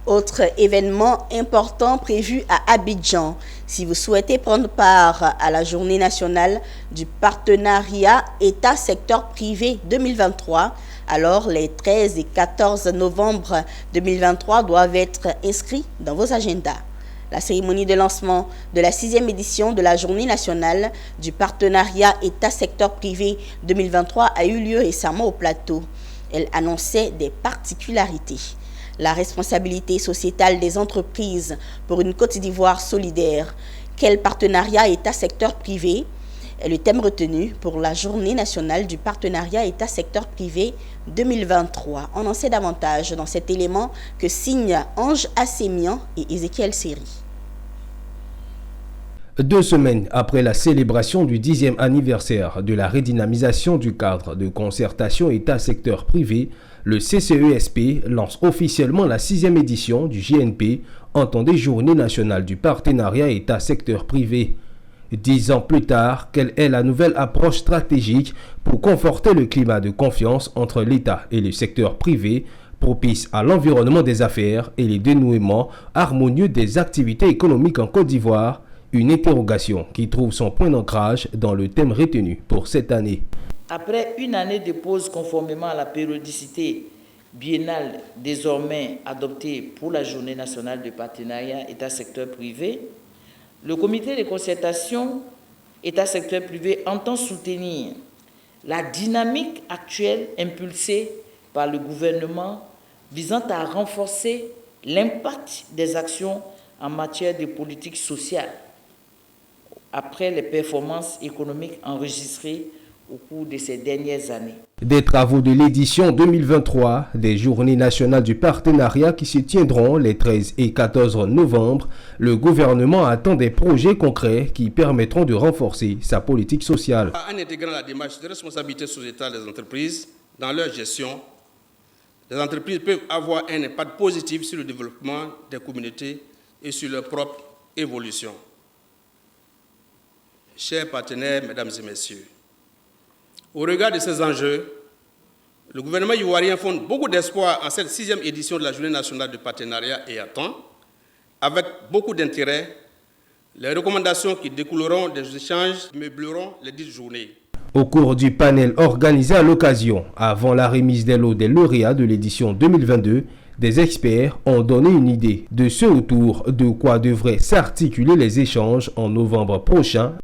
Autre événement important prévu à Abidjan. Si vous souhaitez prendre part à la journée nationale du partenariat État-secteur privé 2023, alors les 13 et 14 novembre 2023 doivent être inscrits dans vos agendas. La cérémonie de lancement de la 6e édition de la journée nationale du partenariat État-secteur privé 2023 a eu lieu récemment au plateau. Elle annonçait des particularités. La responsabilité sociétale des entreprises pour une Côte d'Ivoire solidaire. Quel partenariat État-secteur privé est le thème retenu pour la journée nationale du partenariat État-secteur privé 2023. On en sait davantage dans cet élément que signent Ange Assémian et Ézéchiel Séry. 2 semaines après la célébration du 10e anniversaire de la redynamisation du cadre de concertation État-secteur privé, le CCESP lance officiellement la 6e édition du JNP, entendez Journée nationale du partenariat État-secteur privé. 10 ans plus tard, quelle est la nouvelle approche stratégique pour conforter le climat de confiance entre l'État et le secteur privé, propice à l'environnement des affaires et le dénouement harmonieux des activités économiques en Côte d'Ivoire? Une interrogation qui trouve son point d'ancrage dans le thème retenu pour cette année. Après une année de pause conformément à la périodicité biennale désormais adoptée pour la Journée nationale du partenariat État-secteur privé, le comité de concertation État-secteur privé entend soutenir la dynamique actuelle impulsée par le gouvernement visant à renforcer l'impact des actions en matière de politique sociale après les performances économiques enregistrées au cours de ces dernières années. Des travaux de l'édition 2023 des Journées nationales du partenariat qui se tiendront les 13 et 14 novembre, le gouvernement attend des projets concrets qui permettront de renforcer sa politique sociale. En intégrant la démarche de responsabilité sociétale des entreprises dans leur gestion, les entreprises peuvent avoir un impact positif sur le développement des communautés et sur leur propre évolution. Chers partenaires, mesdames et messieurs, au regard de ces enjeux, le gouvernement ivoirien fonde beaucoup d'espoir en cette 6e édition de la Journée nationale du partenariat et attend, avec beaucoup d'intérêt, les recommandations qui découleront des échanges meubleront les dites journées. Au cours du panel organisé à l'occasion, avant la remise des lots des lauréats de l'édition 2022, des experts ont donné une idée de ce autour de quoi devraient s'articuler les échanges en novembre prochain